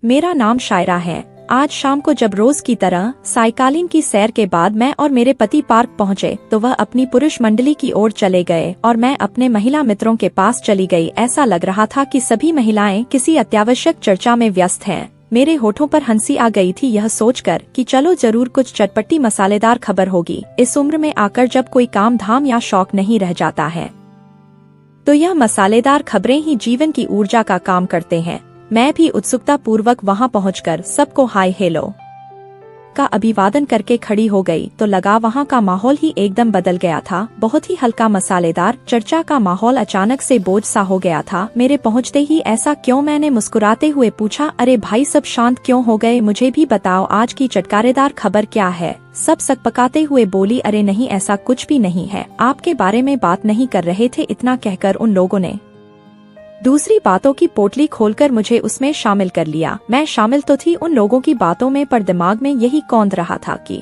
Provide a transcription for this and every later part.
मेरा नाम शायरा है। आज शाम को जब रोज की तरह साइकिलिंग की सैर के बाद मैं और मेरे पति पार्क पहुंचे तो वह अपनी पुरुष मंडली की ओर चले गए और मैं अपने महिला मित्रों के पास चली गई। ऐसा लग रहा था कि सभी महिलाएं किसी अत्यावश्यक चर्चा में व्यस्त हैं। मेरे होठों पर हंसी आ गई थी यह सोचकर कि चलो जरूर कुछ चटपटी मसालेदार खबर होगी। इस उम्र में आकर जब कोई काम धाम या शौक नहीं रह जाता है तो यह मसालेदार खबरें ही जीवन की ऊर्जा का काम करते हैं। मैं भी उत्सुकता पूर्वक वहां पहुंचकर सबको हाय हेलो का अभिवादन करके खड़ी हो गई तो लगा वहां का माहौल ही एकदम बदल गया था। बहुत ही हल्का मसालेदार चर्चा का माहौल अचानक से बोझ सा हो गया था। मेरे पहुंचते ही ऐसा क्यों, मैंने मुस्कुराते हुए पूछा। अरे भाई सब शांत क्यों हो गए, मुझे भी बताओ आज की चटकारेदार खबर क्या है। सब सकपकाते हुए बोली, अरे नहीं ऐसा कुछ भी नहीं है, आपके बारे में बात नहीं कर रहे थे। इतना कहकर उन लोगों ने दूसरी बातों की पोटली खोलकर मुझे उसमें शामिल कर लिया। मैं शामिल तो थी उन लोगों की बातों में, पर दिमाग में यही कौंध रहा था कि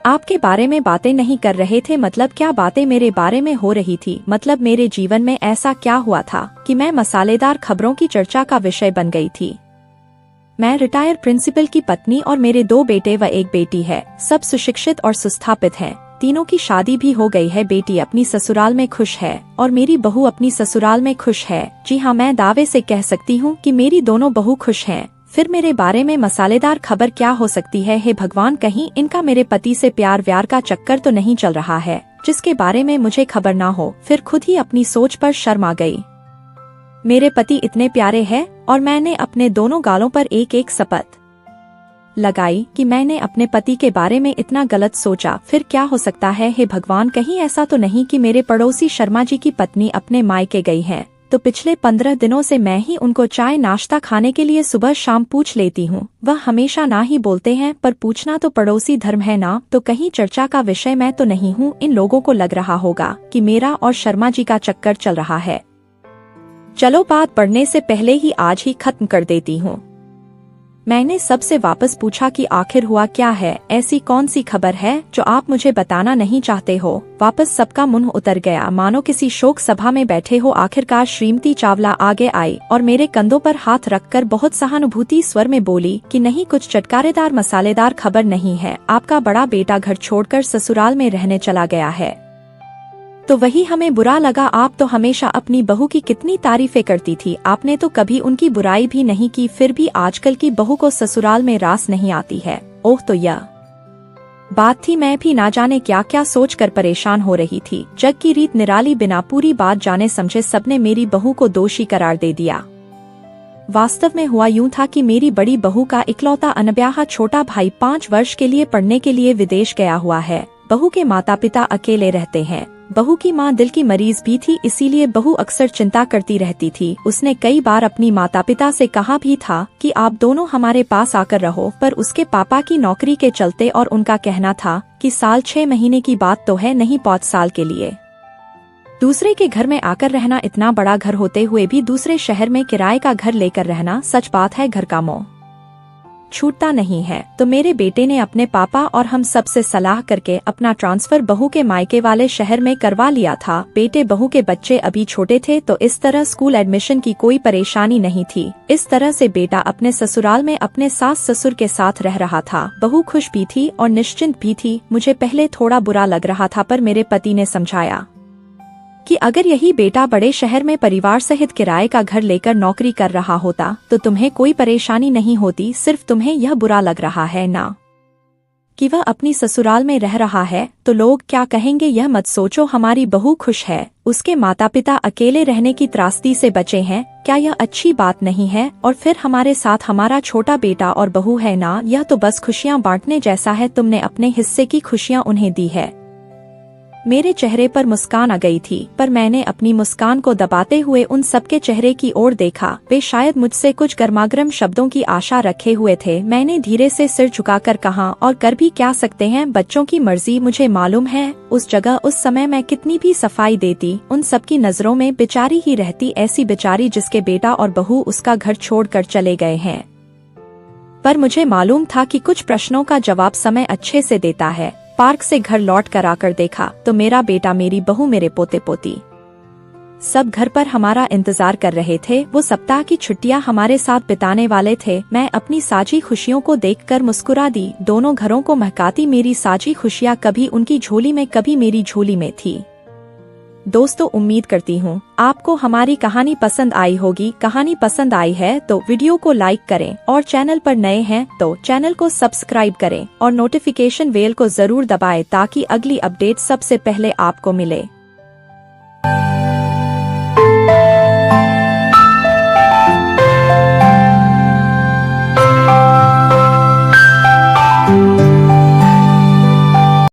आपके बारे में बातें नहीं कर रहे थे। मतलब क्या बातें मेरे बारे में हो रही थी? मतलब मेरे जीवन में ऐसा क्या हुआ था कि मैं मसालेदार खबरों की चर्चा का विषय बन गई थी? मैं रिटायर्ड प्रिंसिपल की पत्नी और मेरे 2 बेटे व 1 बेटी है। सब सुशिक्षित और सुस्थापित हैं। तीनों की शादी भी हो गई है। बेटी अपनी ससुराल में खुश है और मेरी बहू अपनी ससुराल में खुश है। जी हाँ, मैं दावे से कह सकती हूँ कि मेरी दोनों बहू खुश हैं। फिर मेरे बारे में मसालेदार खबर क्या हो सकती है? हे भगवान, कहीं इनका मेरे पति से प्यार व्यार का चक्कर तो नहीं चल रहा है जिसके बारे में मुझे खबर ना हो। फिर खुद ही अपनी सोच पर शर्म आ गई। मेरे पति इतने प्यारे हैं और मैंने अपने दोनों गालों पर एक एक शपथ लगाई कि मैंने अपने पति के बारे में इतना गलत सोचा। फिर क्या हो सकता है? हे भगवान, कहीं ऐसा तो नहीं कि मेरे पड़ोसी शर्मा जी की पत्नी अपने मायके गई है? तो पिछले 15 दिनों से मैं ही उनको चाय नाश्ता खाने के लिए सुबह शाम पूछ लेती हूँ। वह हमेशा ना ही बोलते हैं, पर पूछना तो पड़ोसी धर्म है ना। तो कहीं चर्चा का विषय मैं तो नहीं हूँ? इन लोगों को लग रहा होगा कि मेरा और शर्मा जी का चक्कर चल रहा है। चलो बात बढ़ने से पहले ही आज ही खत्म कर देती हूँ। मैंने सबसे वापस पूछा कि आखिर हुआ क्या है? ऐसी कौन सी खबर है जो आप मुझे बताना नहीं चाहते हो? वापस सबका मुंह उतर गया, मानो किसी शोक सभा में बैठे हो। आखिरकार श्रीमती चावला आगे आई और मेरे कंधों पर हाथ रखकर बहुत सहानुभूति स्वर में बोली कि नहीं, कुछ चटकारेदार मसालेदार खबर नहीं है। आपका बड़ा बेटा घर छोड़कर ससुराल में रहने चला गया है। तो वही हमें बुरा लगा। आप तो हमेशा अपनी बहू की कितनी तारीफें करती थी, आपने तो कभी उनकी बुराई भी नहीं की। फिर भी आजकल की बहू को ससुराल में रास नहीं आती है। ओह, तो यह बात थी। मैं भी ना जाने क्या क्या सोचकर परेशान हो रही थी। जग की रीत निराली, बिना पूरी बात जाने समझे सबने मेरी बहू को दोषी करार दे दिया। वास्तव में हुआ यूं था कि मेरी बड़ी बहू का इकलौता अनब्याहा छोटा भाई 5 वर्ष के लिए पढ़ने के लिए विदेश गया हुआ है। बहू के माता पिता अकेले रहते हैं। बहू की माँ दिल की मरीज भी थी, इसीलिए बहू अक्सर चिंता करती रहती थी। उसने कई बार अपनी माता पिता से कहा भी था कि आप दोनों हमारे पास आकर रहो, पर उसके पापा की नौकरी के चलते और उनका कहना था कि साल 6 महीने की बात तो है, नहीं 5 साल के लिए दूसरे के घर में आकर रहना। इतना बड़ा घर होते हुए भी दूसरे शहर में किराए का घर लेकर रहना, सच बात है घर का मोह छूटता नहीं है। तो मेरे बेटे ने अपने पापा और हम सब से सलाह करके अपना ट्रांसफर बहू के मायके वाले शहर में करवा लिया था। बेटे बहू के बच्चे अभी छोटे थे तो इस तरह स्कूल एडमिशन की कोई परेशानी नहीं थी। इस तरह से बेटा अपने ससुराल में अपने सास ससुर के साथ रह रहा था। बहू खुश भी थी और निश्चिंत भी थी। मुझे पहले थोड़ा बुरा लग रहा था, पर मेरे पति ने समझाया कि अगर यही बेटा बड़े शहर में परिवार सहित किराए का घर लेकर नौकरी कर रहा होता तो तुम्हें कोई परेशानी नहीं होती। सिर्फ तुम्हें यह बुरा लग रहा है ना कि वह अपनी ससुराल में रह रहा है, तो लोग क्या कहेंगे यह मत सोचो। हमारी बहू खुश है, उसके माता पिता अकेले रहने की त्रासदी से बचे हैं। क्या यह अच्छी बात नहीं है? और फिर हमारे साथ हमारा छोटा बेटा और बहू है ना, यह तो बस खुशियाँ बांटने जैसा है। तुमने अपने हिस्से की खुशियाँ उन्हें दी है। मेरे चेहरे पर मुस्कान आ गई थी, पर मैंने अपनी मुस्कान को दबाते हुए उन सबके चेहरे की ओर देखा। वे शायद मुझसे कुछ गर्मागर्म शब्दों की आशा रखे हुए थे। मैंने धीरे से सिर झुकाकर कहा, और कर भी क्या सकते हैं, बच्चों की मर्जी। मुझे मालूम है उस जगह उस समय मैं कितनी भी सफाई देती, उन सबकी नजरों में बेचारी ही रहती। ऐसी बेचारी जिसके बेटा और बहू उसका घर छोड़कर चले गए हैं। पर मुझे मालूम था कि कुछ प्रश्नों का जवाब समय अच्छे से देता है। पार्क से घर लौट कर आकर देखा तो मेरा बेटा, मेरी बहू, मेरे पोते पोती सब घर पर हमारा इंतजार कर रहे थे। वो सप्ताह की छुट्टियां हमारे साथ बिताने वाले थे। मैं अपनी साझी खुशियों को देखकर मुस्कुरा दी। दोनों घरों को महकाती मेरी साझी खुशियां कभी उनकी झोली में कभी मेरी झोली में थी। दोस्तों, उम्मीद करती हूँ आपको हमारी कहानी पसंद आई होगी। कहानी पसंद आई है तो वीडियो को लाइक करें और चैनल पर नए हैं तो चैनल को सब्सक्राइब करें और नोटिफिकेशन बेल को जरूर दबाएं ताकि अगली अपडेट सबसे पहले आपको मिले।